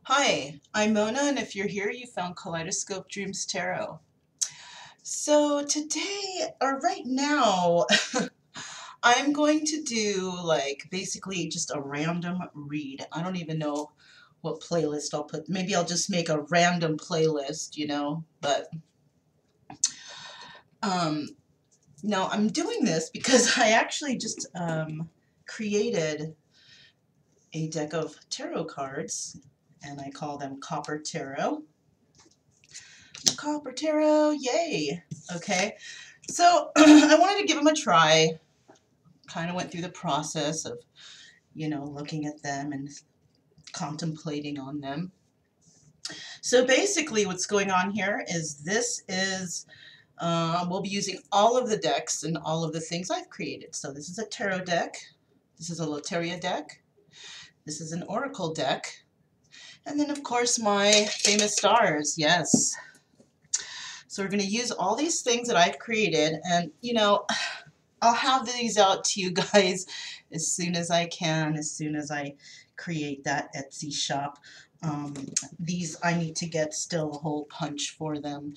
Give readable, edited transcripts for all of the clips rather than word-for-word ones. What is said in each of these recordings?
Hi, I'm Mona, and if you're here, you found Kaleidoscope Dreams Tarot. So today, or right now, I'm going to do basically just a random read. I don't even know what playlist I'll put. Maybe I'll just make a random playlist, but um, no, I'm doing this because I actually just created a deck of tarot cards, and I call them Copper Tarot. Copper Tarot, yay! Okay, so I wanted to give them a try. Kind of went through the process of, looking at them and contemplating on them. So basically what's going on here is we'll be using all of the decks and all of the things I've created. So this is a tarot deck. This is a Loteria deck. This is an oracle deck. And then, of course, my famous stars, yes. So we're going to use all these things that I've created, and, I'll have these out to you guys as soon as I can, as soon as I create that Etsy shop. These I need to get still a hole punch for them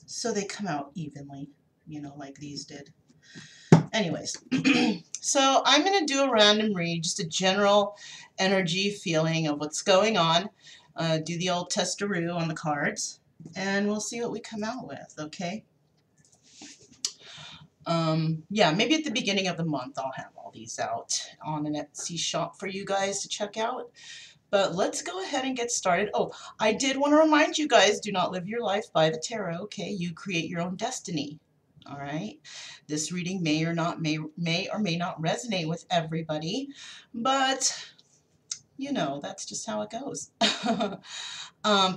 so they come out evenly, like these did. Anyways, so I'm going to do a random read, just a general energy feeling of what's going on. Do the old testaroo on the cards, and we'll see what we come out with, okay? Yeah, maybe at the beginning of the month I'll have all these out on an Etsy shop for you guys to check out. But let's go ahead and get started. Oh, I did want to remind you guys, do not live your life by the tarot, okay? You create your own destiny. All right. This reading may or may not resonate with everybody, but that's just how it goes.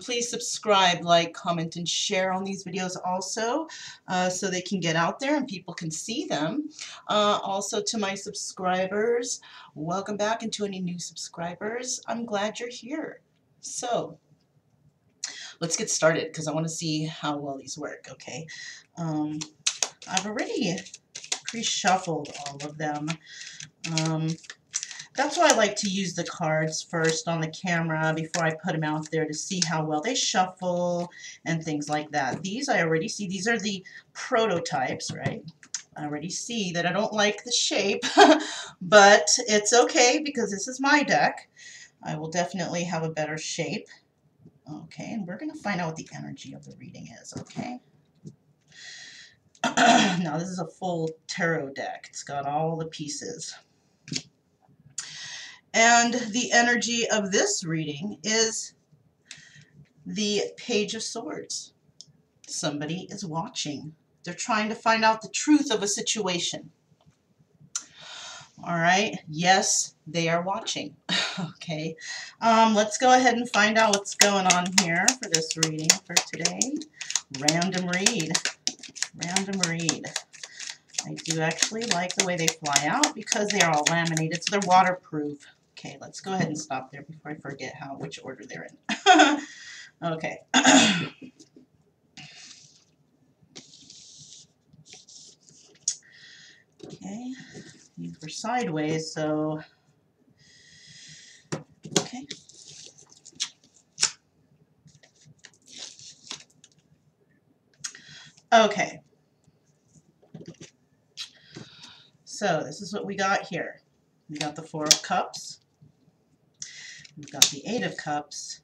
Please subscribe, like, comment, and share on these videos also, so they can get out there and people can see them. Also, to my subscribers, welcome back, and to any new subscribers, I'm glad you're here. So let's get started because I want to see how well these work, okay? I've already pre-shuffled all of them. That's why I like to use the cards first on the camera before I put them out there to see how well they shuffle and things like that. These I already see. These are the prototypes, right? I already see that I don't like the shape, but it's okay because this is my deck. I will definitely have a better shape. Okay, and we're going to find out what the energy of the reading is, okay? Now, this is a full tarot deck. It's got all the pieces. And the energy of this reading is the Page of Swords. Somebody is watching. They're trying to find out the truth of a situation. All right. Yes, they are watching. Okay. Let's go ahead and find out what's going on here for this reading for today. Random read. Random read. I do actually like the way they fly out because they are all laminated, so they're waterproof. Okay, let's go ahead and stop there before I forget which order they're in. Okay. Okay, these were sideways, so okay. Okay. So this is what we got here. We got the Four of Cups. We've got the Eight of Cups.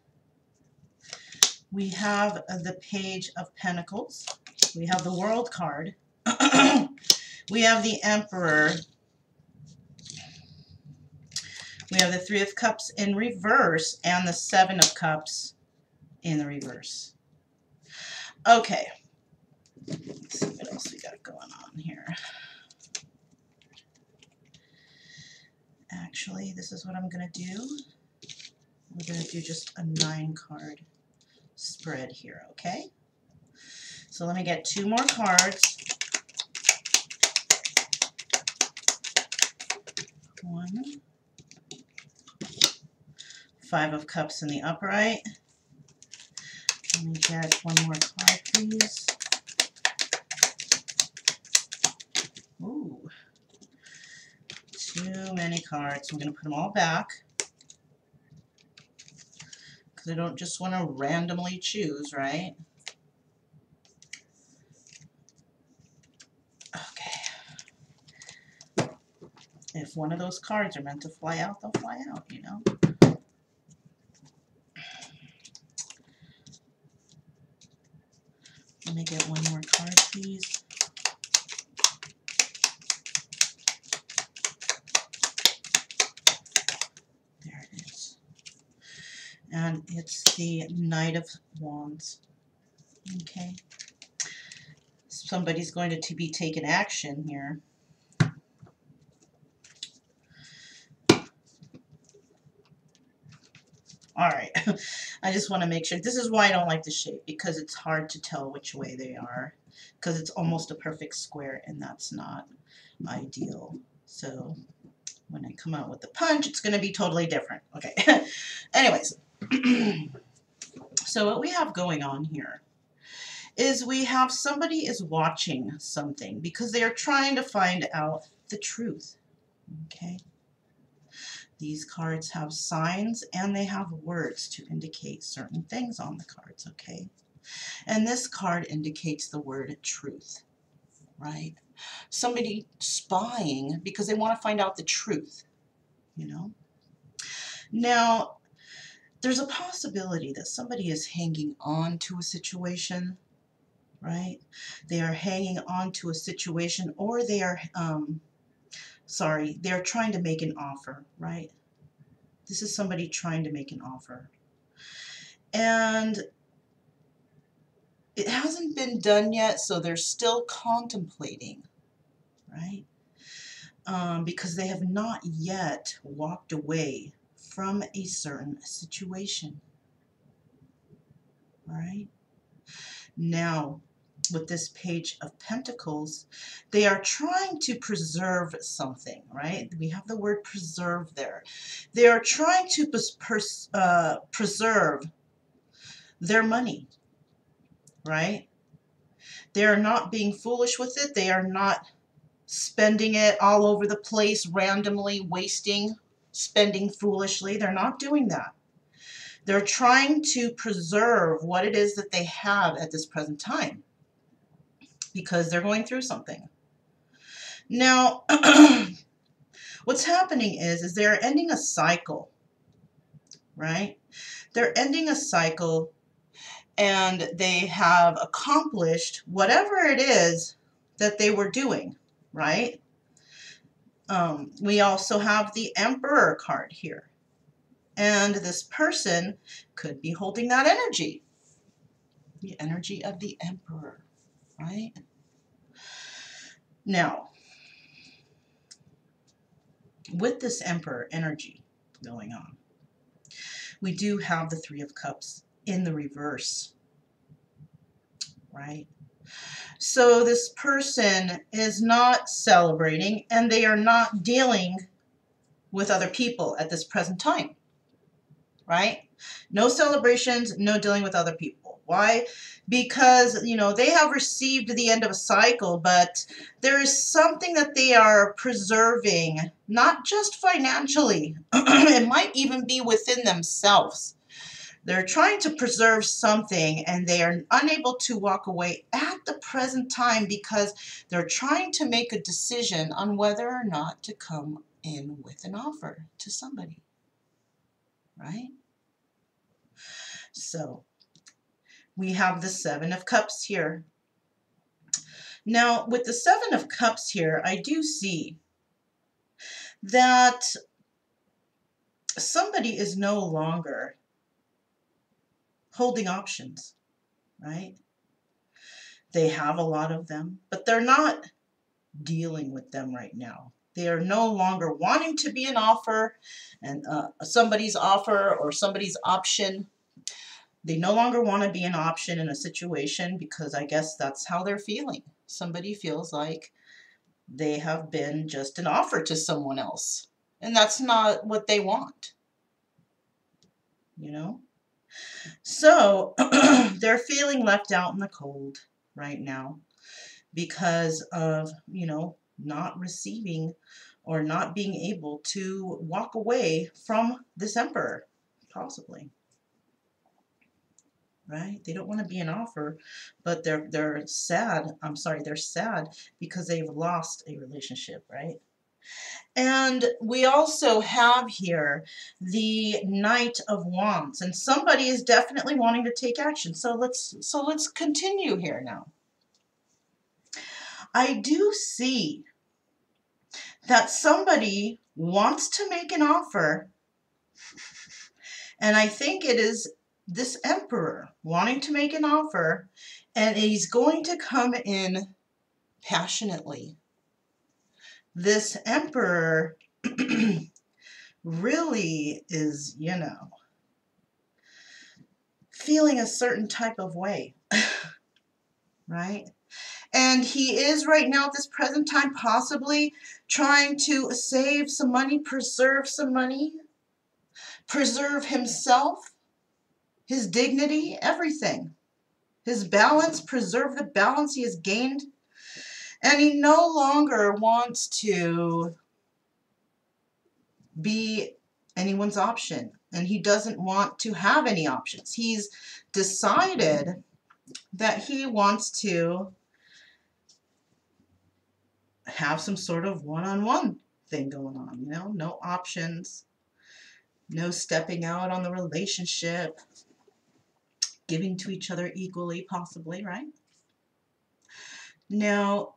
We have the Page of Pentacles. We have the World card. We have the Emperor. We have the Three of Cups in reverse and the Seven of Cups in the reverse. Okay. Let's see what else we got going on here. Actually, this is what I'm going to do. We're going to do just a 9-card spread here, okay? So let me get 2 more cards. 1. 5 of Cups in the upright. Let me get 1 more card, please. Ooh. Too many cards. I'm going to put them all back because I don't just want to randomly choose, right? Okay. If one of those cards are meant to fly out, they'll fly out, you know? Let me get one more card, please. There it is. And it's the Knight of Wands. Okay. Somebody's going to be taking action here. All right. I just want to make sure. This is why I don't like the shape, because it's hard to tell which way they are, because it's almost a perfect square, and that's not ideal. So when I come out with the punch, it's going to be totally different. Okay. Anyways, so what we have going on here is we have somebody is watching something because they are trying to find out the truth. Okay. These cards have signs and they have words to indicate certain things on the cards, okay? And this card indicates the word truth, right? Somebody spying because they want to find out the truth, you know? Now, there's a possibility that somebody is hanging on to a situation, right? They are hanging on to a situation, or they are, they're trying to make an offer, right? This is somebody trying to make an offer. And it hasn't been done yet, so they're still contemplating, right? Because they have not yet walked away from a certain situation, right? Now, with this Page of Pentacles, they are trying to preserve something, right? We have the word preserve there. They are trying to preserve their money, right? They are not being foolish with it. They are not spending it all over the place, randomly wasting, spending foolishly. They're not doing that. They're trying to preserve what it is that they have at this present time, because they're going through something. Now, what's happening is they're ending a cycle, right? They're ending a cycle, and they have accomplished whatever it is that they were doing, right? We also have the Emperor card here. And this person could be holding that energy. The energy of the Emperor, right? Now, with this Emperor energy going on, we do have the Three of Cups in the reverse, right? So this person is not celebrating, and they are not dealing with other people at this present time, right? No celebrations, no dealing with other people. Why? Because, you know, they have received the end of a cycle, but there is something that they are preserving, not just financially. It might even be within themselves. They're trying to preserve something, and they are unable to walk away at the present time because they're trying to make a decision on whether or not to come in with an offer to somebody, right? So we have the Seven of Cups here. Now, with the Seven of Cups here, I do see that somebody is no longer holding options, right? They have a lot of them, but they're not dealing with them right now. They are no longer wanting to be an offer, and somebody's offer or somebody's option. They no longer want to be an option in a situation because I guess that's how they're feeling. Somebody feels like they have been just an offer to someone else, and that's not what they want, you know? So they're feeling left out in the cold right now because of, you know, not receiving or not being able to walk away from this Emperor, possibly. Right? They don't want to be an offer, but they're sad. I'm sorry, they're sad because they've lost a relationship, right? And we also have here the Knight of Wands, and somebody is definitely wanting to take action. So let's continue here now. I do see that somebody wants to make an offer, and I think it is this Emperor wanting to make an offer, and he's going to come in passionately. This Emperor really is, you know, feeling a certain type of way, right? And he is right now at this present time possibly trying to save some money, preserve some money, preserve himself, his dignity, everything. His balance, preserve the balance he has gained. And he no longer wants to be anyone's option. And he doesn't want to have any options. He's decided that he wants to have some sort of one-on-one thing going on, you know, no options, no stepping out on the relationship, giving to each other equally, possibly, right? Now,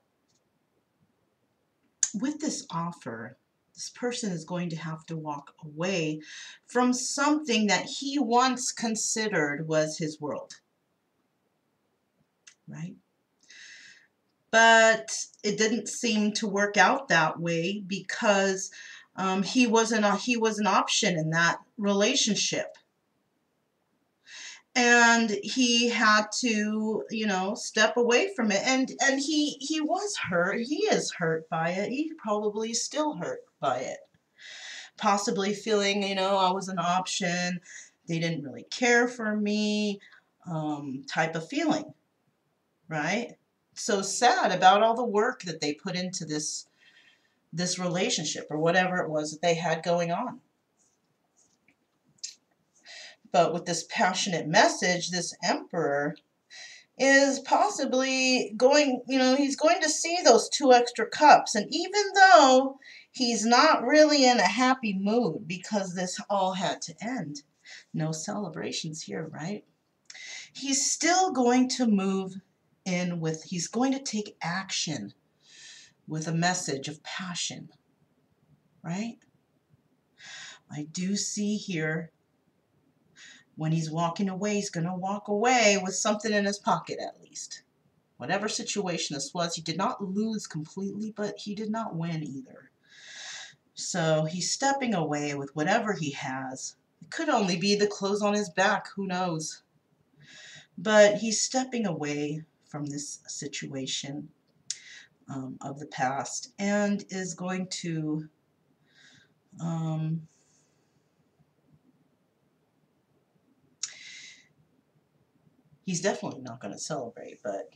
with this offer, this person is going to have to walk away from something that he once considered was his world, right? But it didn't seem to work out that way because he was an option in that relationship. And he had to, you know, step away from it. And he was hurt. He is hurt by it. He probably is still hurt by it. Possibly feeling, you know, I was an option. They didn't really care for me, type of feeling, right? So sad about all the work that they put into this relationship or whatever it was that they had going on. But with this passionate message, this Emperor is possibly going, you know, he's going to see those 2 extra cups. And even though he's not really in a happy mood because this all had to end, no celebrations here, right? He's still going to move in with, he's going to take action with a message of passion, right? I do see here when he's walking away, he's going to walk away with something in his pocket at least. Whatever situation this was, he did not lose completely, but he did not win either. So he's stepping away with whatever he has. It could only be the clothes on his back, who knows? But he's stepping away from this situation of the past and is going to he's definitely not going to celebrate, but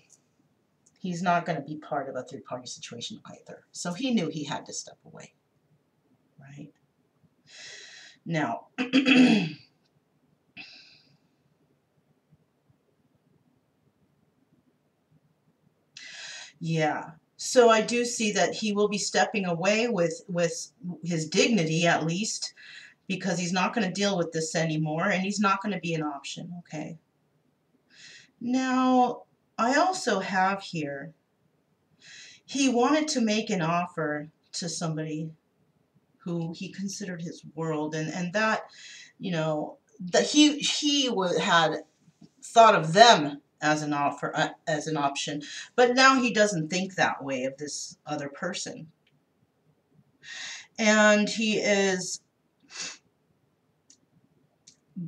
he's not going to be part of a third-party situation either. So he knew he had to step away, right? Now, yeah. So I do see that he will be stepping away with his dignity at least, because he's not going to deal with this anymore, and he's not going to be an option, okay? Now, I also have here, he wanted to make an offer to somebody who he considered his world, and that, you know, that he had thought of them as an offer, as an option, but now he doesn't think that way of this other person. And he is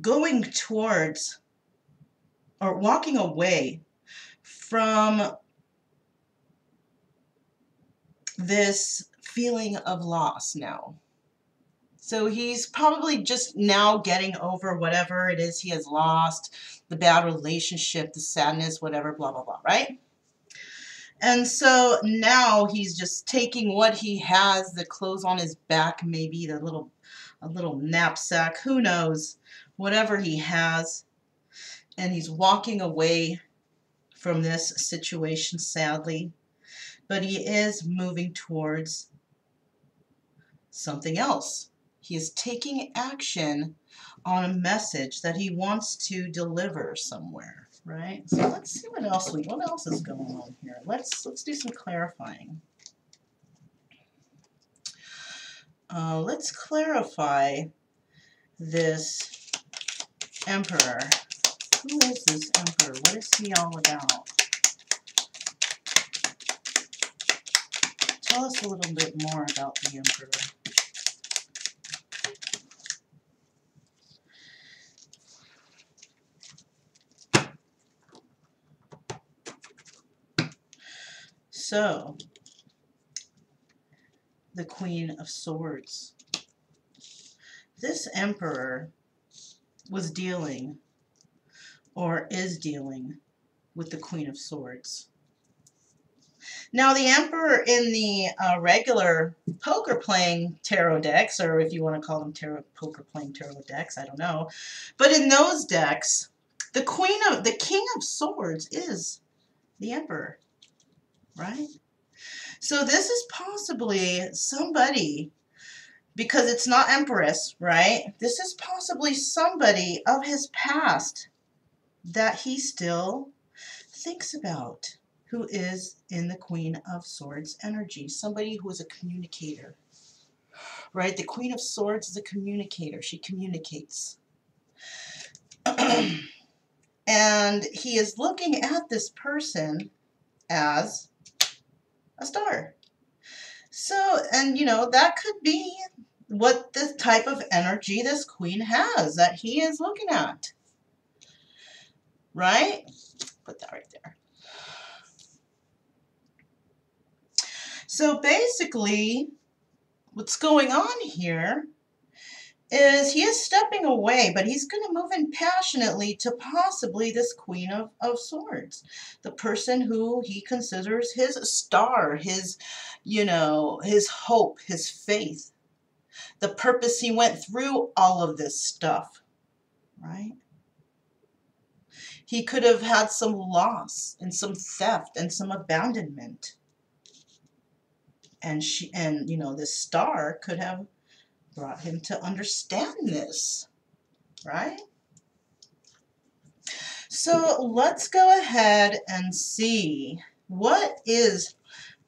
going towards or walking away from this feeling of loss now. So he's probably just now getting over whatever it is he has lost, the bad relationship, the sadness, whatever, blah, blah, blah, right? And so now he's just taking what he has, the clothes on his back, maybe a little knapsack, who knows, whatever he has, and he's walking away from this situation, sadly. But he is moving towards something else. He is taking action on a message that he wants to deliver somewhere, right? So let's see what else is going on here. Let's do some clarifying. Let's clarify this Emperor. Who is this Emperor? What is he all about? Tell us a little bit more about the Emperor. So, the Queen of Swords. This Emperor was dealing, or is dealing, with the Queen of Swords. Now, the Emperor in the regular poker playing tarot decks, or if you want to call them poker playing tarot decks, I don't know. But in those decks, the King of Swords is the Emperor, right? So this is possibly somebody, because it's not Empress, right? This is possibly somebody of his past that he still thinks about, who is in the Queen of Swords energy. Somebody who is a communicator, right? The Queen of Swords is a communicator. She communicates. And he is looking at this person as a star. So, and you know, that could be what the type of energy this queen has that he is looking at. Right? Put that right there. So basically, what's going on here is he is stepping away, but he's going to move in passionately to possibly this Queen of Swords, the person who he considers his star, his, you know, his hope, his faith, the purpose he went through all of this stuff, right? He could have had some loss and some theft and some abandonment. And you know, this star could have brought him to understand this, right? So let's go ahead and see, what is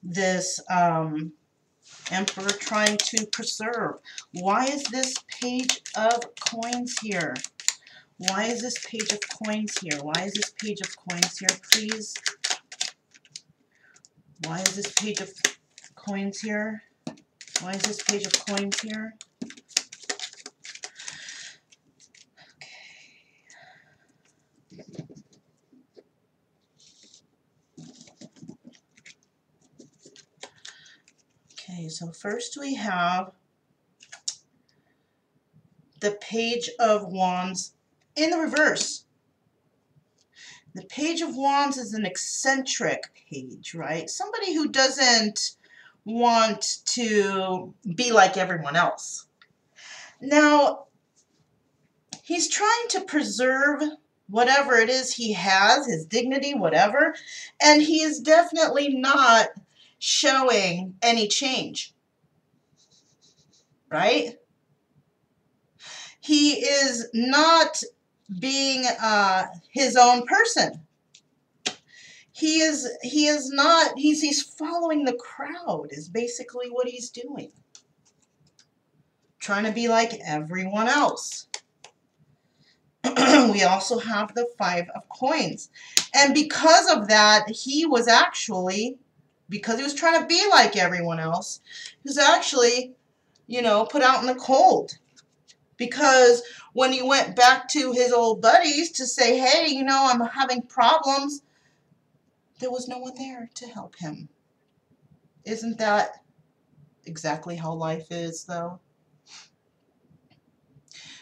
this Emperor trying to preserve? Why is this Page of Coins here? Why is this Page of Coins here? Why is this Page of Coins here, please? Why is this Page of Coins here? Why is this Page of Coins here? Okay, so first we have the Page of Wands in the reverse. The Page of Wands is an eccentric page, right? Somebody who doesn't want to be like everyone else. Now, he's trying to preserve whatever it is he has, his dignity, whatever, and he is definitely not showing any change, right? He is not being his own person. He's following the crowd is basically what he's doing. Trying to be like everyone else. We also have the Five of Coins. And because of that, he was actually, because he was trying to be like everyone else, he was actually, you know, put out in the cold. Because when he went back to his old buddies to say, hey, you know, I'm having problems, there was no one there to help him. Isn't that exactly how life is, though?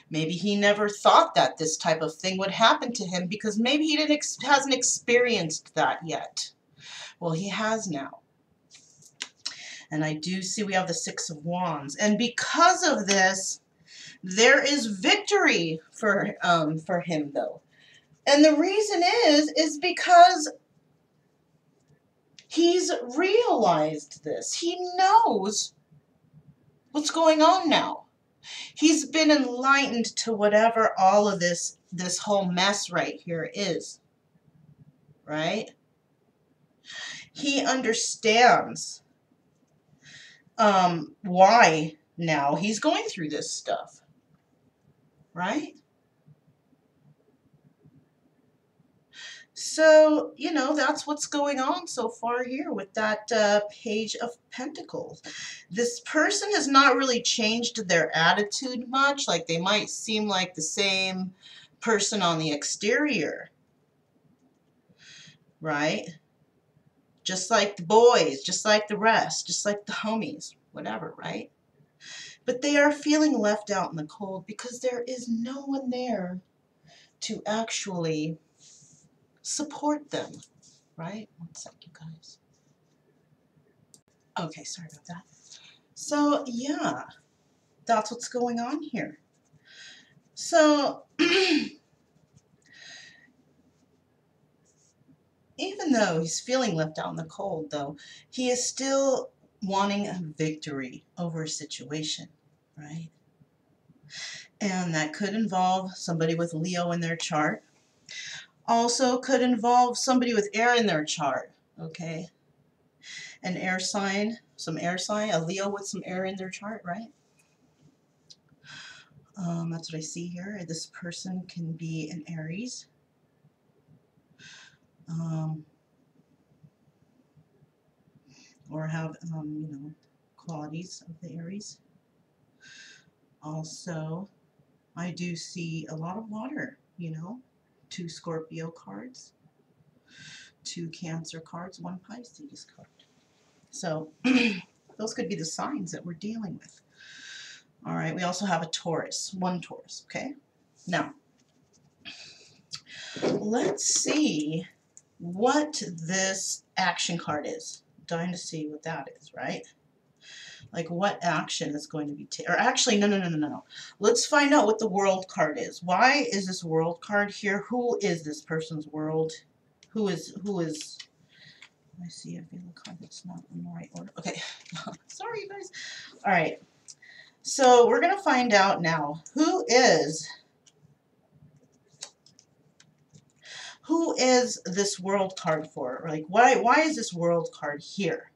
Maybe he never thought that this type of thing would happen to him because maybe he hasn't experienced that yet. Well, he has now. And I do see we have the Six of Wands. And because of this, there is victory for him, though. And the reason is because he's realized this. He knows what's going on now. He's been enlightened to whatever all of this whole mess right here is. Right? He understands why now he's going through this stuff. Right? So, you know, that's what's going on so far here with that Page of Pentacles. This person has not really changed their attitude much. Like, they might seem like the same person on the exterior. Right? Just like the boys, just like the rest, just like the homies, whatever, right? But they are feeling left out in the cold because there is no one there to actually support them, right? One sec, you guys. Okay, sorry about that. So, yeah, that's what's going on here. So, even though he's feeling left out in the cold, though, he is still wanting a victory over a situation, right? And that could involve somebody with Leo in their chart. Also could involve somebody with air in their chart, okay? An air sign, some air sign, a Leo with some air in their chart, right? That's what I see here. This person can be an Aries. Or have, you know, qualities of the Aries. Also, I do see a lot of water, you know, 2 Scorpio cards, 2 Cancer cards, 1 Pisces card. So those could be the signs that we're dealing with. All right, we also have a Taurus, 1 Taurus, okay? Now, let's see what this action card is. Dying to see what that is, right? Like, what action is going to be taken? Or actually, no. Let's find out what the World card is. Why is this World card here? Who is this person's world? Who is, I see, I feel a card that's not in the right order. Okay, sorry, you guys. All right, so we're going to find out now who is this World card for? Like, why is this World card here,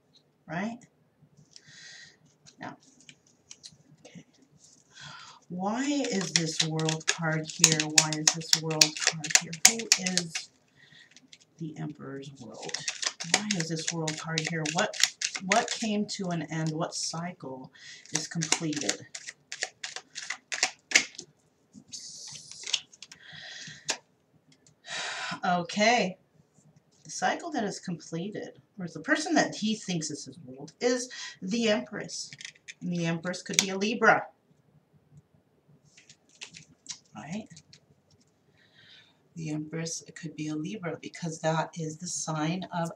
right? Now, okay. Why is this World card here? Why is this World card here? Who is the Emperor's world? Why is this World card here? What came to an end? What cycle is completed? Okay. The cycle that is completed, or the person that he thinks is his world, is the Empress. And the Empress could be a Libra. Right? The Empress could be a Libra because that is the sign of,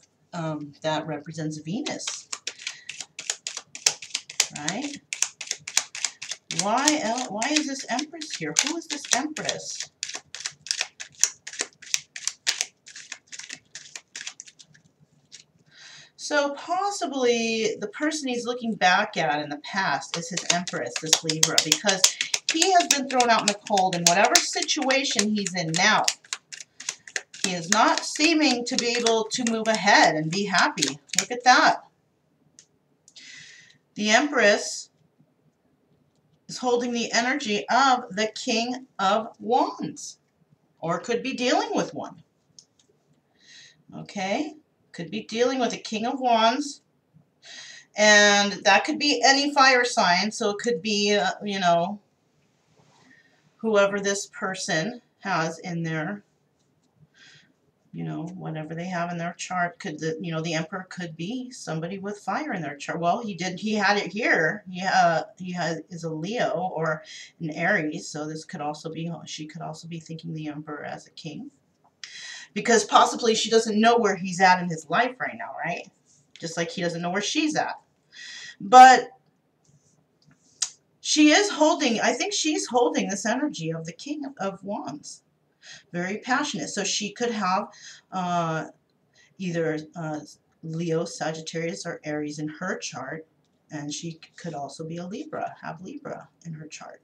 that represents Venus. Right? Why is this Empress here? Who is this Empress? So possibly the person he's looking back at in the past is his Empress, this Libra, because he has been thrown out in the cold in whatever situation he's in now. He is not seeming to be able to move ahead and be happy. Look at that. The Empress is holding the energy of the King of Wands, or could be dealing with one. Okay? Could be dealing with a King of Wands, and that could be any fire sign, so it could be, you know, whoever this person has in their, you know, whatever they have in their chart. Could the, you know, the Emperor could be somebody with fire in their chart. Well, he had it here. Is a Leo or an Aries, so this could also be, she could also be thinking the Emperor as a king. because possibly she doesn't know where he's at in his life right now, right? Just like he doesn't know where she's at. But she is holding, I think she's holding this energy of the King of Wands. Very passionate. So she could have either Leo, Sagittarius, or Aries in her chart. And she could also be a Libra, have Libra in her chart.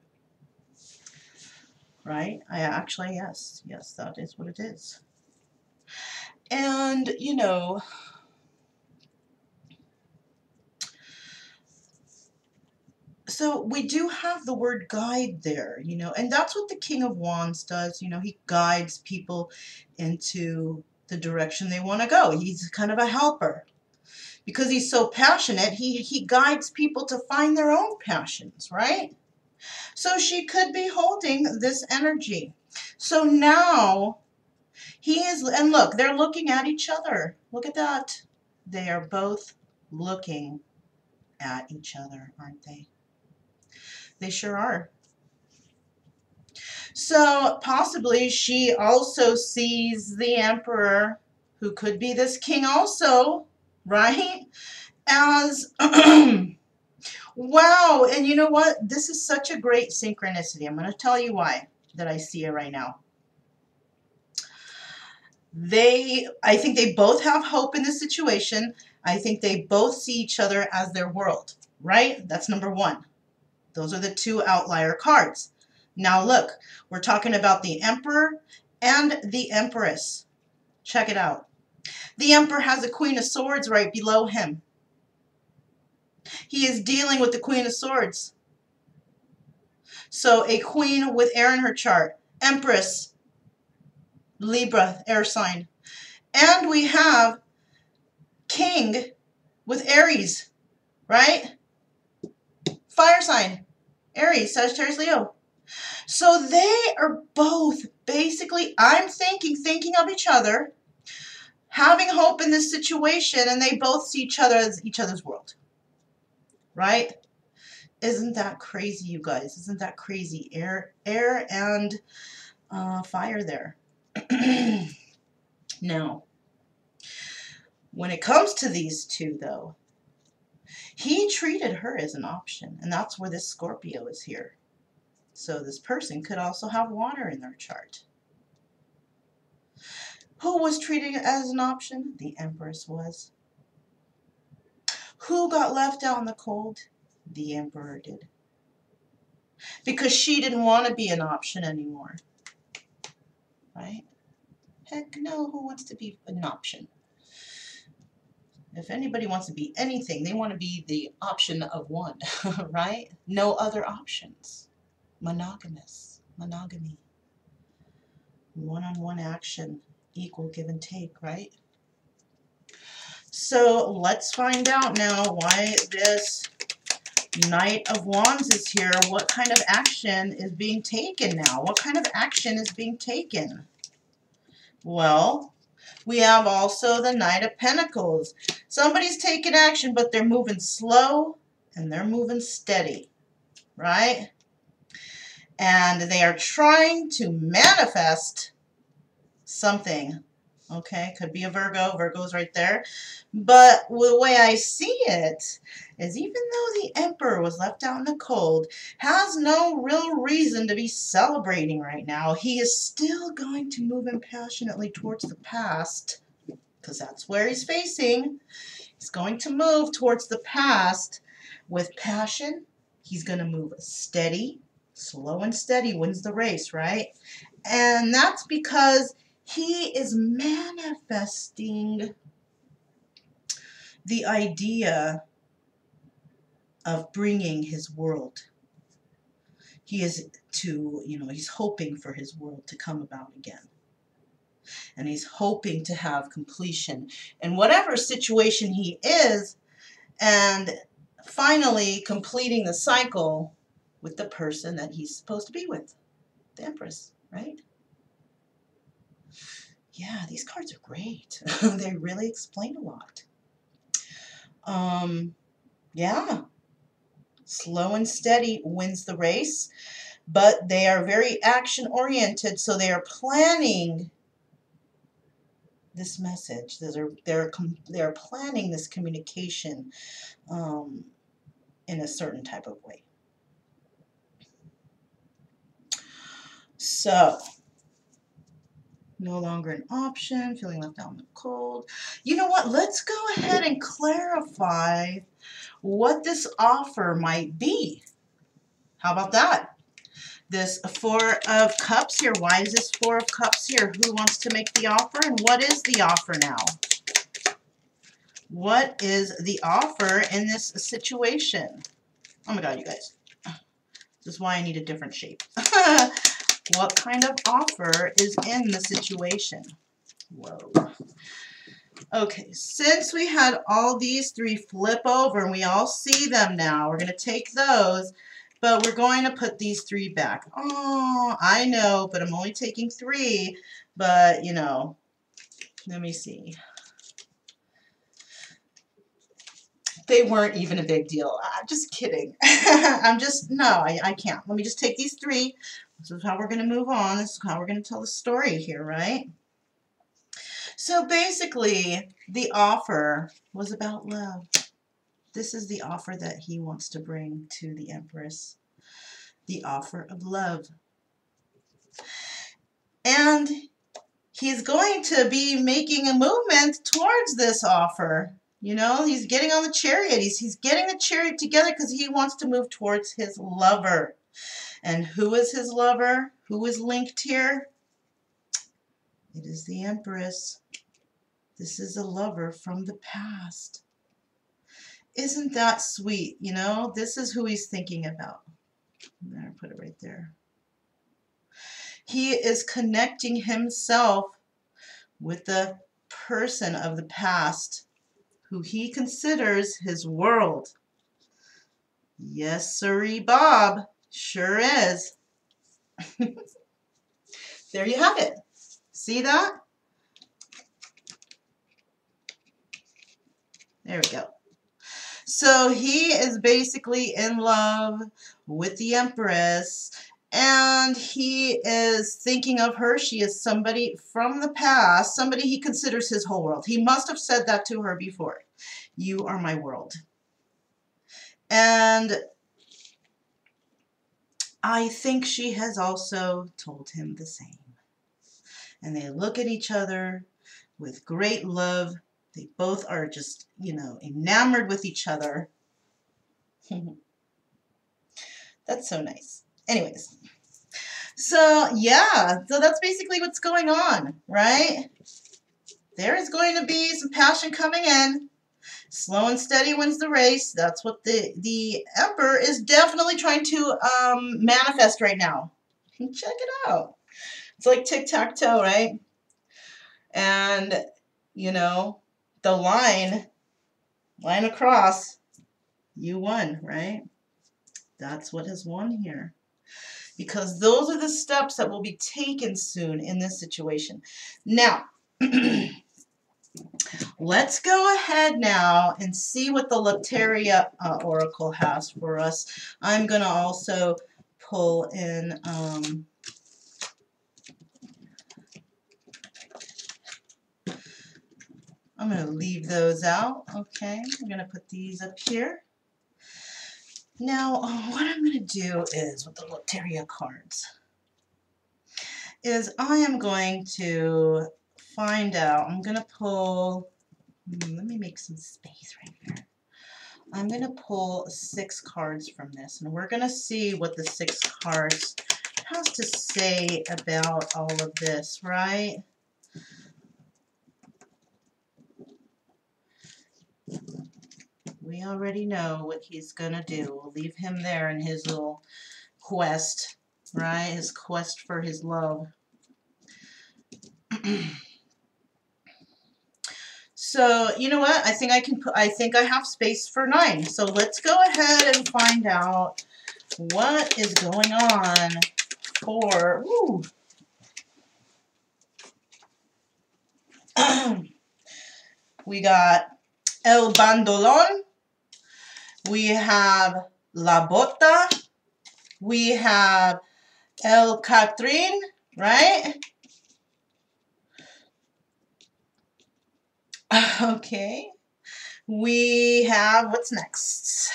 Right? Actually, yes, that is what it is. And, you know, so we do have the word guide there, you know, and that's what the King of Wands does. You know, he guides people into the direction they want to go. He's kind of a helper. Because he's so passionate, he guides people to find their own passions, right? So she could be holding this energy. So now he is, and look, they're looking at each other. Look at that. They are both looking at each other, aren't they? They sure are. So possibly she also sees the Emperor, who could be this king also, right? As, wow, and you know what? This is such a great synchronicity. I'm going to tell you why that I see it right now. I think they both have hope in this situation. I think they both see each other as their world, right? That's number one. Those are the two outlier cards. Now look, we're talking about the Emperor and the Empress. Check it out. The Emperor has a Queen of Swords right below him. He is dealing with the Queen of Swords. So a queen with air in her chart. Empress, Libra, air sign. And we have King with Aries, right? Fire sign. Aries, Sagittarius, Leo. So they are both basically, I'm thinking of each other, having hope in this situation, and they both see each other as each other's world. Right? Isn't that crazy, you guys? Isn't that crazy? Air and fire there. Now, when it comes to these two, though, he treated her as an option, and that's where this Scorpio is here. So this person could also have water in their chart. Who was treated as an option? The Empress was. Who got left out in the cold? The Emperor did. Because she didn't want to be an option anymore. Right? Heck no, who wants to be an option? If anybody wants to be anything, they want to be the option of one, right? No other options. Monogamous, monogamy. One-on-one action, equal give and take, right? So let's find out now why this Knight of Wands is here. What kind of action is being taken now? What kind of action is being taken? Well, we have also the Knight of Pentacles. Somebody's taking action, but they're moving slow and they're moving steady, right? And they are trying to manifest something. Okay, could be a Virgo. Virgo's right there. But the way I see it is, even though the Emperor was left out in the cold, has no real reason to be celebrating right now, he is still going to move impassionately towards the past, because that's where he's facing. He's going to move towards the past with passion. He's going to move steady. Slow and steady wins the race, right? And that's because he is manifesting the idea of bringing his world. He is he's hoping for his world to come about again. And he's hoping to have completion in whatever situation he is, and finally completing the cycle with the person that he's supposed to be with, the Empress, right? Yeah, these cards are great. They really explain a lot. Yeah. Slow and steady wins the race, but they are very action-oriented, so they are planning this message. They're planning this communication in a certain type of way. So, no longer an option, feeling left out in the cold. You know what? Let's go ahead and clarify what this offer might be. How about that? This Four of Cups here. Why is this Four of Cups here? Who wants to make the offer? And what is the offer now? What is the offer in this situation? Oh my God, you guys. This is why I need a different shape. What kind of offer is in the situation? Whoa. Okay, since we had all these three flip over and we all see them now, we're going to take those, but we're going to put these three back. Oh, I know, but I'm only taking three, but you know, let me see. They weren't even a big deal. I'm just kidding. I can't. Let me just take these three. This is how we're going to move on. This is how we're going to tell the story here, right? So basically, the offer was about love. This is the offer that he wants to bring to the Empress. The offer of love. And he's going to be making a movement towards this offer. You know, he's getting on the chariot. He's getting the chariot together because he wants to move towards his lover. And who is his lover? Who is linked here? It is the Empress. This is a lover from the past. Isn't that sweet? You know, this is who he's thinking about. I'm going to put it right there. He is connecting himself with the person of the past who he considers his world. Yes, sirree, Bob. Sure is. There you have it. See that? There we go. So he is basically in love with the Empress, and he is thinking of her. She is somebody from the past, somebody he considers his whole world. He must have said that to her before. You are my world. And I think she has also told him the same. And they look at each other with great love. They both are just, you know, enamored with each other. That's so nice. Anyways, so yeah, so that's basically what's going on, right? There is going to be some passion coming in. Slow and steady wins the race. That's what the Emperor is definitely trying to manifest right now. Check it out. It's like tic-tac-toe, right? And, you know, the line across, you won, right? That's what has won here. Because those are the steps that will be taken soon in this situation. Now, let's go ahead now and see what the Latteria Oracle has for us. I'm going to also pull in... I'm going to leave those out. Okay, I'm going to put these up here. Now, what I'm going to do is, with the Latteria cards, is I am going to find out, I'm going to pull, let me make some space right here. I'm going to pull 6 cards from this, and we're going to see what the 6 cards has to say about all of this, right? We already know what he's going to do. We'll leave him there in his little quest, right? His quest for his love. So, you know what? I think I have space for 9. So let's go ahead and find out what is going on for... Ooh. We got El Bandolón. We have La Bota. We have El Catrín, right? Okay. We have, what's next?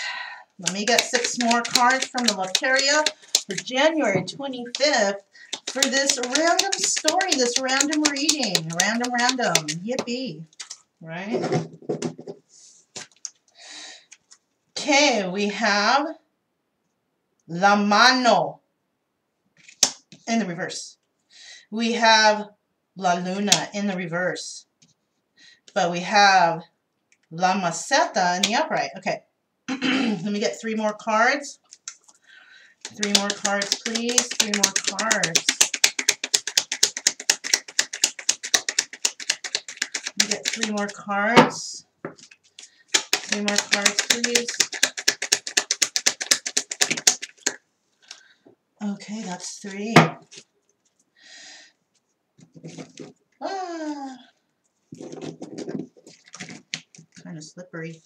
Let me get 6 more cards from the Loteria for January 25th for this random story, this random reading. Random. Yippee. Right? Okay, we have La Mano in the reverse. We have La Luna in the reverse. But we have La Maceta in the upright. Okay. Let me get 3 more cards. 3 more cards, please. 3 more cards. Let me get 3 more cards. 3 more cards, please. Okay, that's 3. Ah, kind of slippery.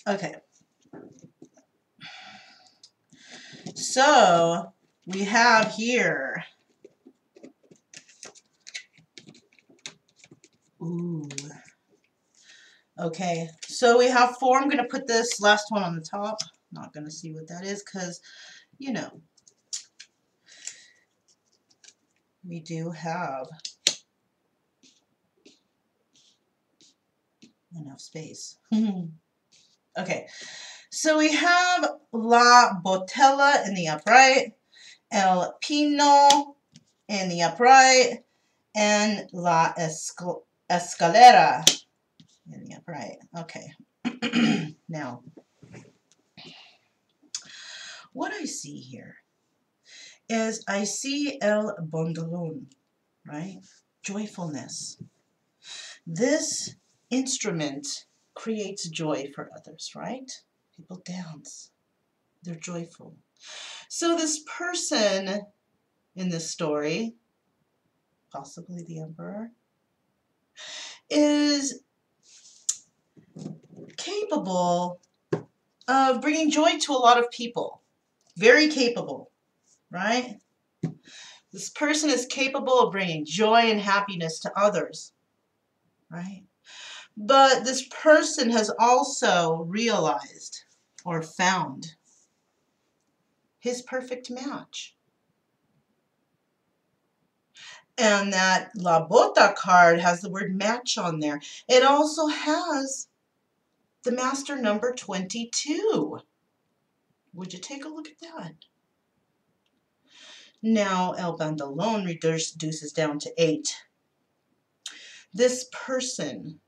Okay. So, we have here. Ooh. Okay, so we have 4. I'm going to put this last one on the top. Not going to see what that is because, you know, we do have enough space. Okay, so we have La Botella in the upright, El Pino in the upright, and La Escalera in the upright. Okay, now, what I see here is I see El Bondolón, right? Joyfulness. This instrument creates joy for others, right? People dance. They're joyful. So this person in this story, possibly the emperor, is capable of bringing joy to a lot of people. Very capable, right? This person is capable of bringing joy and happiness to others, right? But this person has also realized or found his perfect match. And that La Bota card has the word match on there. It also has the master number 22. Would you take a look at that? Now El Bandolón reduces down to 8. This person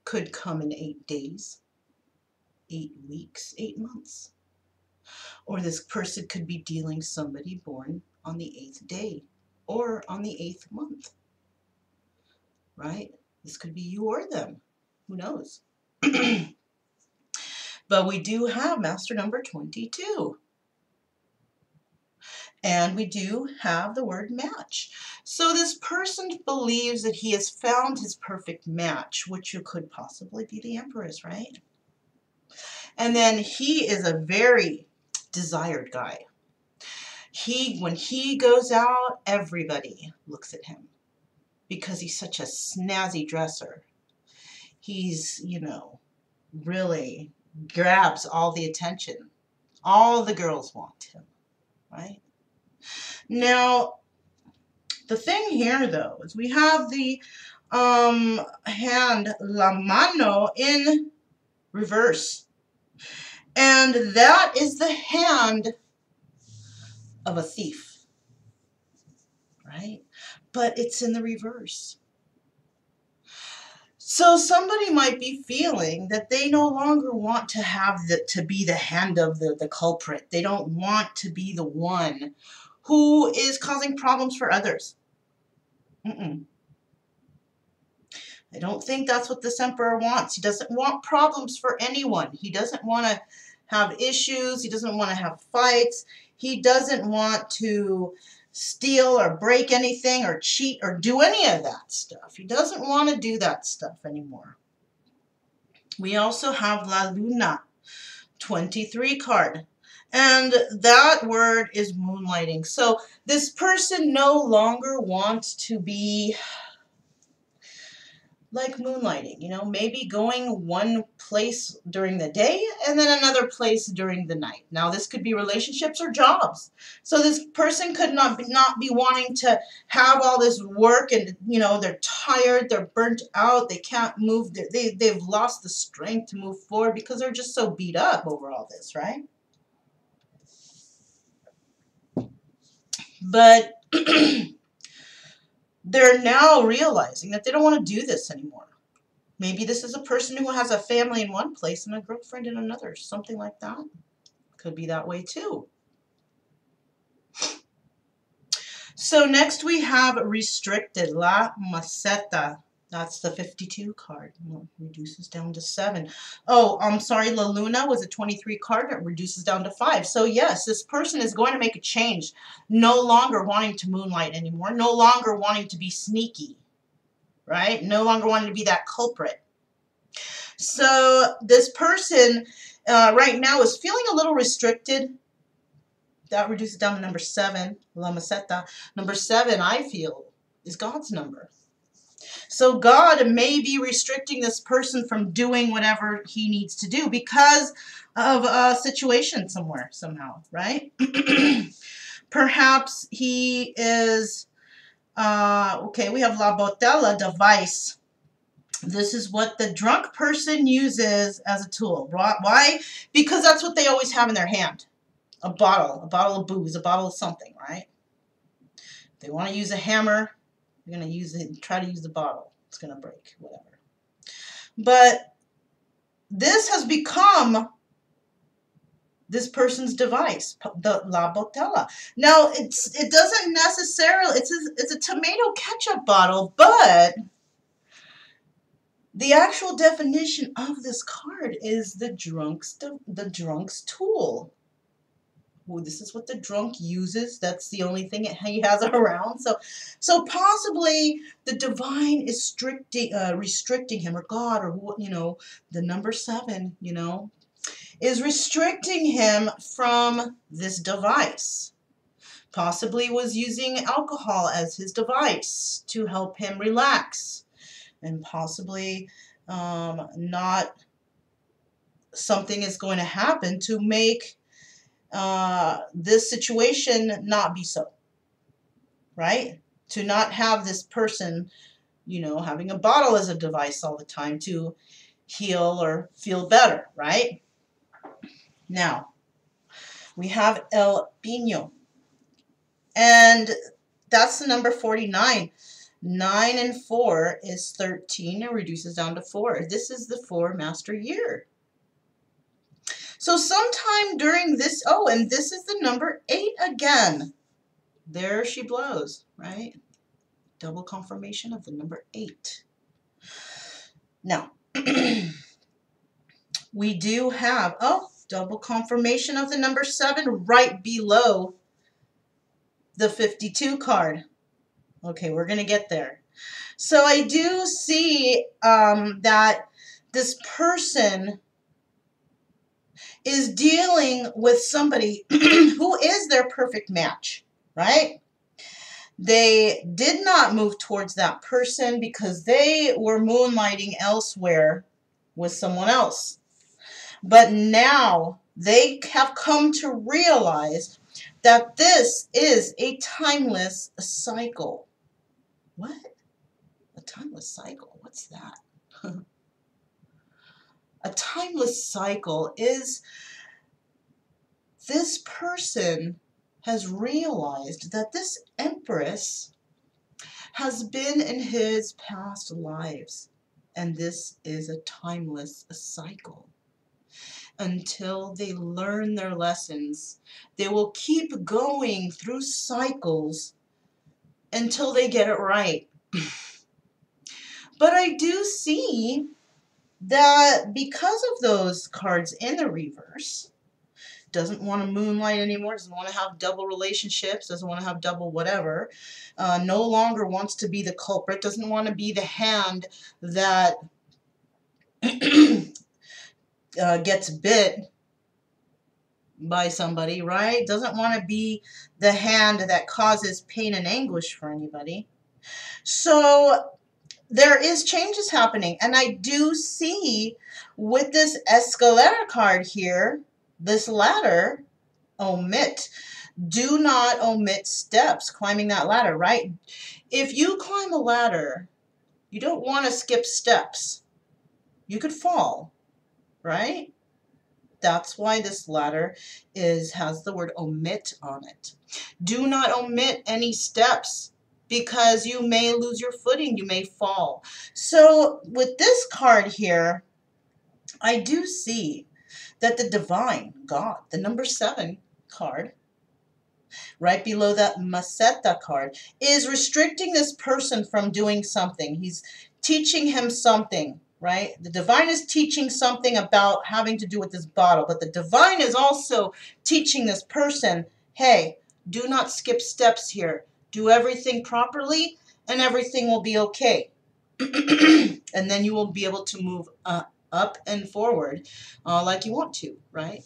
could come in 8 days, 8 weeks, 8 months. Or this person could be dealing somebody born on the 8th day or on the 8th month, right? This could be you or them. Who knows? But we do have master number 22. And we do have the word match. So this person believes that he has found his perfect match, which you could possibly be the Empress, right? And then he is a very desired guy. When he goes out, everybody looks at him because he's such a snazzy dresser. He's, you know, really grabs all the attention. All the girls want him, right? Now, the thing here, though, is we have the hand La Mano in reverse. And that is the hand of a thief, right? But it's in the reverse. So somebody might be feeling that they no longer want to have to be the hand of the culprit. They don't want to be the one who is causing problems for others. I don't think that's what this emperor wants. He doesn't want problems for anyone. He doesn't want to have issues. He doesn't want to have fights. He doesn't want to steal or break anything or cheat or do any of that stuff. He doesn't want to do that stuff anymore. We also have La Luna, 23 card. And that word is moonlighting. So this person no longer wants to be like moonlighting, you know, maybe going one place during the day and then another place during the night. Now, this could be relationships or jobs. So this person could not be wanting to have all this work, and, you know, they're tired, they're burnt out, they can't move, they've lost the strength to move forward because they're just so beat up over all this, right? But they're now realizing that they don't want to do this anymore. Maybe this is a person who has a family in one place and a girlfriend in another. Something like that. Could be that way too. So next we have restricted, La Maceta. That's the 52 card. Well, reduces down to 7. Oh, I'm sorry, La Luna was a 23 card. It reduces down to 5. So yes, this person is going to make a change. No longer wanting to moonlight anymore. No longer wanting to be sneaky. Right? No longer wanting to be that culprit. So this person right now is feeling a little restricted. That reduces down to number 7, La Maceta. Number 7, I feel, is God's number. So God may be restricting this person from doing whatever he needs to do because of a situation somewhere, somehow, right? Perhaps he is, okay, we have La Botella, device. This is what the drunk person uses as a tool. Why? Because that's what they always have in their hand. A bottle of booze, a bottle of something, right? If they want to use a hammer, they're going to use it, try to use the bottle. It's going to break, whatever. But this has become this person's device, the La Botella. Now, it doesn't necessarily, it's a tomato ketchup bottle, but the actual definition of this card is the drunk's tool. Well, this is what the drunk uses. That's the only thing he has around. So possibly the divine is restricting him, or God, or, you know, the number 7, you know, is restricting him from this device. Possibly was using alcohol as his device to help him relax. And possibly not something is going to happen to make this situation not be so, right? To not have this person, you know, having a bottle as a device all the time to heal or feel better, right? Now, we have El Pino, and that's the number 49. 9 and 4 is 13 and reduces down to 4. This is the 4 master year. So sometime during this, oh, and this is the number 8 again. There she blows, right? Double confirmation of the number 8. Now, we do have, oh, double confirmation of the number 7 right below the 52 card. Okay, we're going to get there. So I do see that this person is dealing with somebody who is their perfect match, right? They did not move towards that person because they were moonlighting elsewhere with someone else. But now they have come to realize that this is a timeless cycle. What? A timeless cycle? What's that? A timeless cycle is this person has realized that this Empress has been in his past lives, and this is a timeless cycle. Until they learn their lessons, they will keep going through cycles until they get it right. But I do see that because of those cards in the reverse, doesn't want to moonlight anymore, doesn't want to have double relationships, doesn't want to have double whatever, no longer wants to be the culprit, doesn't want to be the hand that gets bit by somebody, right? Doesn't want to be the hand that causes pain and anguish for anybody. So there is changes happening. And I do see with this escalator card here, this ladder, omit. Do not omit steps climbing that ladder, right? If you climb a ladder, you don't want to skip steps. You could fall, right? That's why this ladder has the word omit on it. Do not omit any steps because you may lose your footing, you may fall. So with this card here, I do see that the divine, God, the number 7 card, right below that Maceta card, is restricting this person from doing something. He's teaching him something, right? The divine is teaching something about having to do with this bottle, but the divine is also teaching this person, hey, do not skip steps here. Do everything properly and everything will be okay. And then you will be able to move up and forward like you want to, right?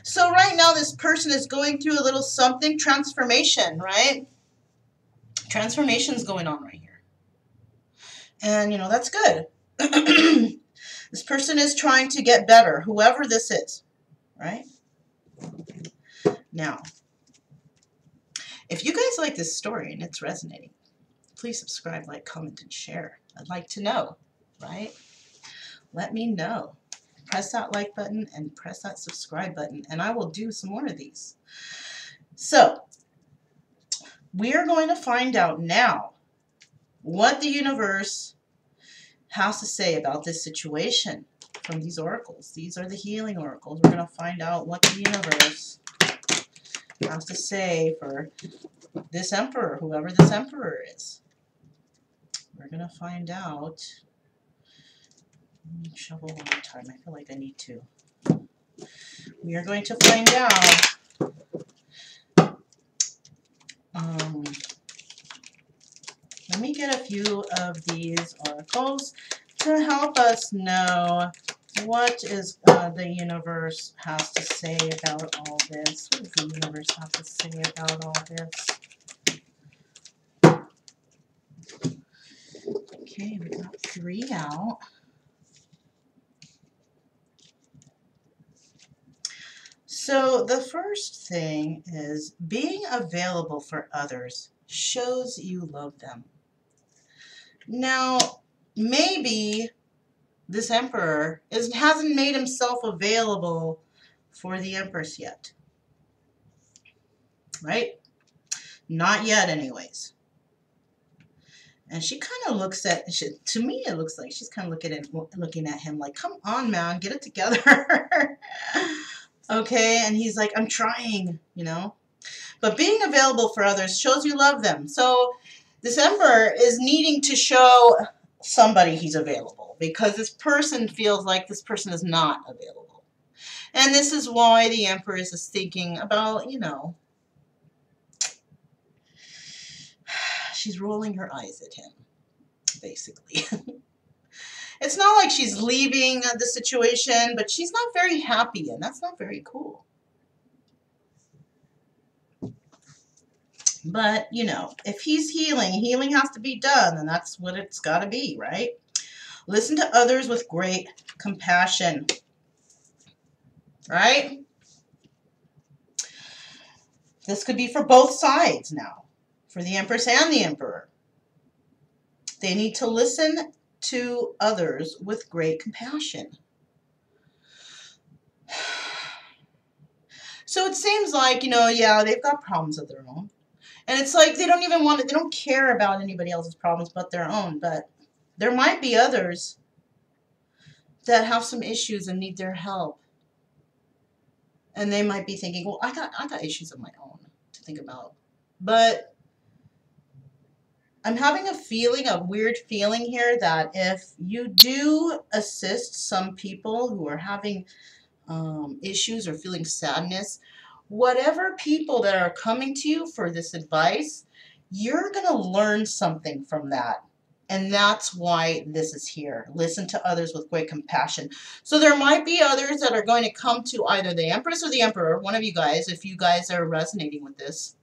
So right now this person is going through a little something, transformation, right? Transformation's going on right here. And, you know, that's good. This person is trying to get better, whoever this is, right? Now, if you guys like this story and it's resonating, please subscribe, like, comment, and share. I'd like to know, right? Let me know. Press that like button and press that subscribe button, and I will do some more of these. So, we are going to find out now what the universe has to say about this situation from these oracles. These are the healing oracles. We're going to find out what the universe has to say for this emperor, whoever this emperor is. We're going to find out. Let me shuffle one more time. I feel like I need to. We are going to find out let me get a few of these oracles to help us know what is the universe has to say about all this. What does the universe have to say about all this? Okay, we got 3 out. So the first thing is being available for others shows you love them. Now, maybe this emperor hasn't made himself available for the empress yet, right? Not yet anyways. And she kind of looks at, to me it looks like she's kind of looking at him like, come on, man, get it together. Okay, and he's like, I'm trying, you know. But being available for others shows you love them. So this emperor is needing to show somebody he's available because this person feels like this person is not available. And this is why the empress is thinking about, you know, she's rolling her eyes at him, basically. It's not like she's leaving the situation, but she's not very happy, and that's not very cool. But, you know, if he's healing, healing has to be done, and that's what it's got to be, right? Listen to others with great compassion, right? This could be for both sides now, for the empress and the emperor. They need to listen to others with great compassion. So it seems like, you know, yeah, they've got problems of their own. And it's like they don't even want it, they don't care about anybody else's problems but their own. But there might be others that have some issues and need their help. And they might be thinking, well, I got issues of my own to think about. But I'm having a weird feeling here that if you do assist some people who are having issues or feeling sadness, whatever people that are coming to you for this advice, you're going to learn something from that. And that's why this is here. Listen to others with great compassion. So there might be others that are going to come to either the empress or the emperor, one of you guys, if you guys are resonating with this.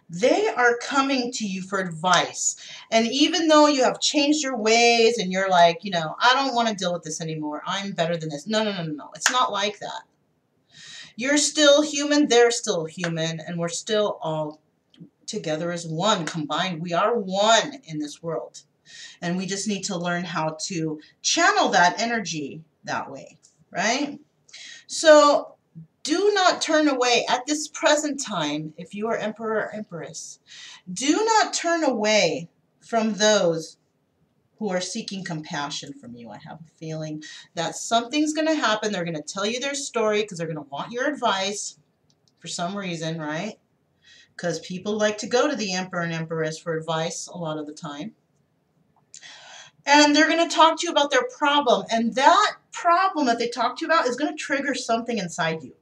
They are coming to you for advice. And even though you have changed your ways and you're like, you know, I don't want to deal with this anymore. I'm better than this. No, no, no, no, no. It's not like that. You're still human. They're still human. And we're still all together as one, combined. We are one in this world. And we just need to learn how to channel that energy that way, right? So do not turn away at this present time, if you are Emperor or Empress. Do not turn away from those who are seeking compassion from you. I have a feeling that something's going to happen. They're going to tell you their story because they're going to want your advice for some reason, right? Because people like to go to the Emperor and Empress for advice a lot of the time. And they're going to talk to you about their problem. And that problem that they talk to you about is going to trigger something inside you.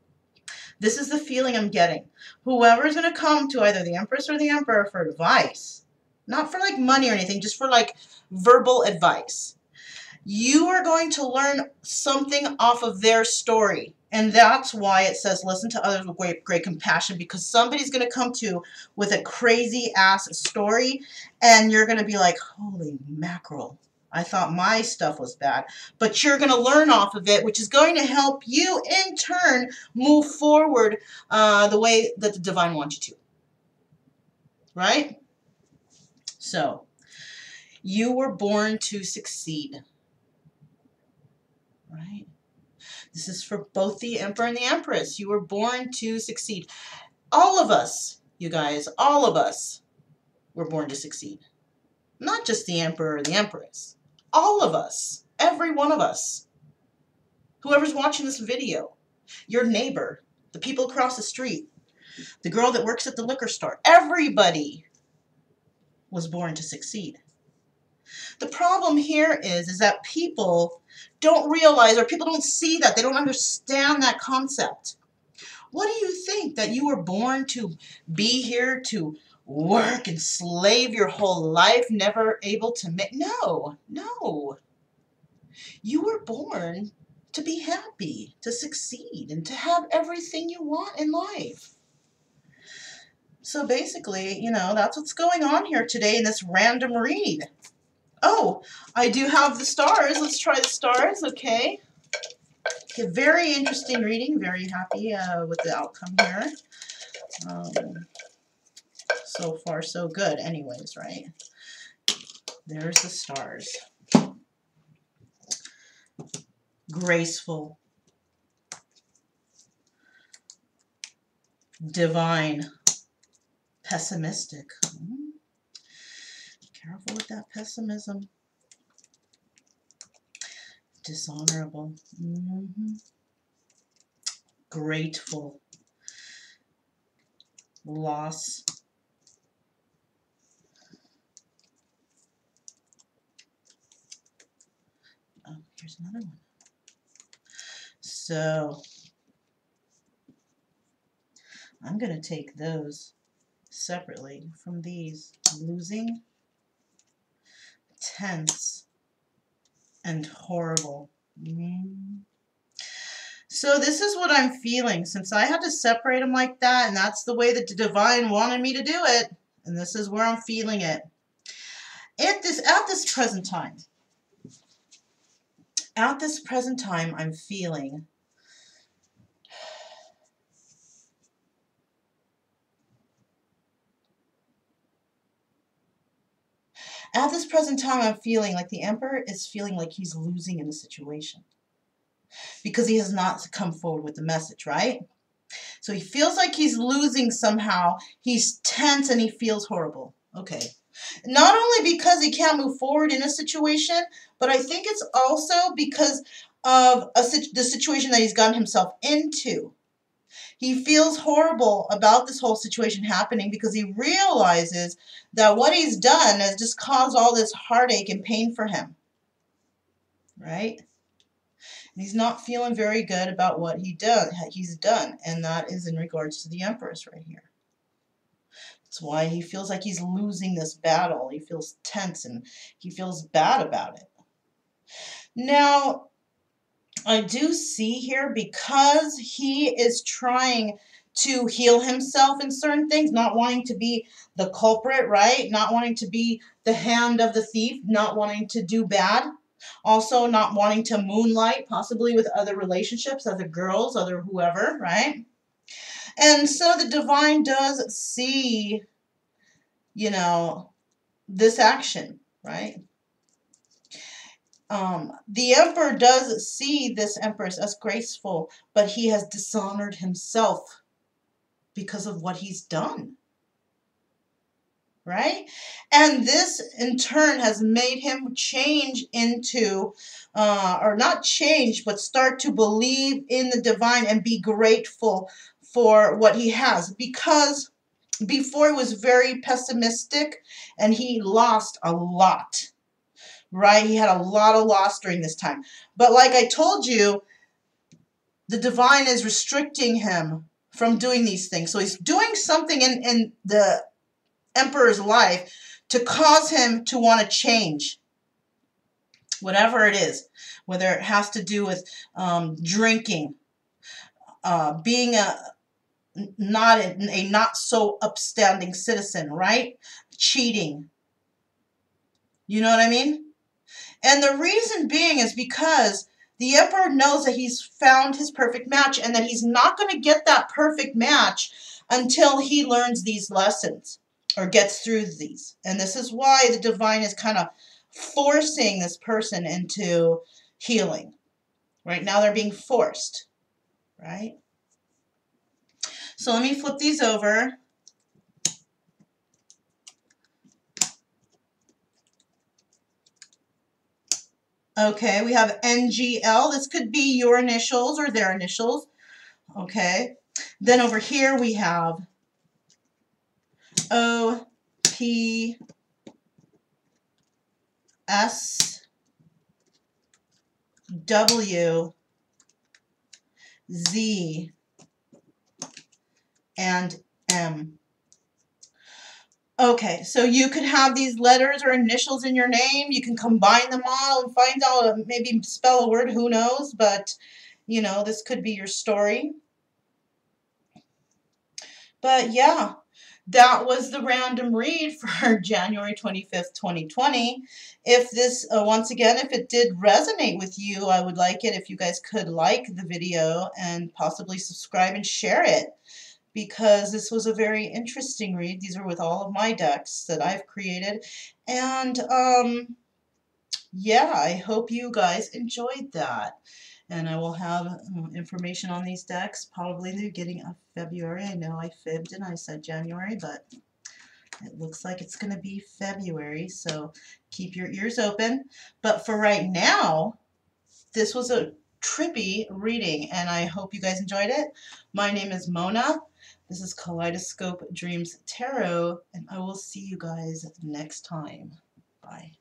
This is the feeling I'm getting. Whoever is going to come to either the Empress or the Emperor for advice, not for like money or anything, just for like verbal advice, you are going to learn something off of their story. And that's why it says listen to others with great compassion, because somebody's going to come to with a crazy ass story and you're going to be like, holy mackerel. I thought my stuff was bad, but you're going to learn off of it, which is going to help you in turn move forward the way that the divine wants you to. Right? So, you were born to succeed. Right? This is for both the Emperor and the Empress. You were born to succeed. All of us, you guys, all of us were born to succeed. Not just the Emperor or the Empress. All of us. Every one of us. Whoever's watching this video. Your neighbor. The people across the street. The girl that works at the liquor store. Everybody was born to succeed. The problem here is that people don't realize, or people don't see that. They don't understand that concept. What do you think? That you were born to be here to work and slave your whole life, never able to make? No, no. You were born to be happy, to succeed, and to have everything you want in life. So basically, you know, that's what's going on here today in this random read. Oh, I do have the stars. Let's try the stars, okay? A very interesting reading. Very happy with the outcome here. So far, so good anyways, right? There's the stars. Graceful. Divine. Pessimistic. Careful with that pessimism. Dishonorable. Grateful. Loss. Oh, here's another one. So, I'm going to take those separately from these. Losing, tense, and horrible. So this is what I'm feeling. Since I had to separate them like that, and that's the way that the divine wanted me to do it, and this is where I'm feeling it. At this present time, I'm feeling like the Emperor is feeling like he's losing in the situation because he has not come forward with the message, right? So he feels like he's losing somehow. He's tense and he feels horrible. Okay. Not only because he can't move forward in a situation, but I think it's also because of the situation that he's gotten himself into. He feels horrible about this whole situation happening because he realizes that what he's done has just caused all this heartache and pain for him. Right? And he's not feeling very good about what he's done. And that is in regards to the Empress right here. That's why he feels like he's losing this battle. He feels tense and he feels bad about it. Now, I do see here, because he is trying to heal himself in certain things, not wanting to be the culprit, right? Not wanting to be the hand of the thief, not wanting to do bad. Also not wanting to moonlight, possibly with other relationships, other girls, other whoever, right? And so the divine does see, you know, this action, right? The emperor does see this empress as graceful, but he has dishonored himself because of what he's done, right? And this in turn has made him change into, or not change, but start to believe in the divine and be grateful for what he has, because before he was very pessimistic and he lost a lot, right? He had a lot of loss during this time. But like I told you, the divine is restricting him from doing these things. So he's doing something in the emperor's life to cause him to want to change, whatever it is, whether it has to do with drinking, being a not so upstanding citizen, right? Cheating. You know what I mean? And the reason being is because the emperor knows that he's found his perfect match and that he's not going to get that perfect match until he learns these lessons or gets through these. And this is why the divine is kind of forcing this person into healing. Right now they're being forced, right? So let me flip these over. Okay, we have NGL. This could be your initials or their initials. Okay. Then over here we have O, P, S, W, Z, and M. Okay, so you could have these letters or initials in your name. You can combine them all and find out, maybe spell a word, who knows, but, you know, this could be your story. But yeah, that was the random read for January 25th, 2020. If this, once again, if it did resonate with you, I would like it if you guys could like the video and possibly subscribe and share it, because this was a very interesting read. These are with all of my decks that I've created. And yeah, I hope you guys enjoyed that. And I will have information on these decks probably the beginning of February. I know I fibbed and I said January, but it looks like it's going to be February. So keep your ears open. But for right now, this was a trippy reading, and I hope you guys enjoyed it. My name is Mona. This is Kaleidoscope Dreams Tarot, and I will see you guys next time. Bye.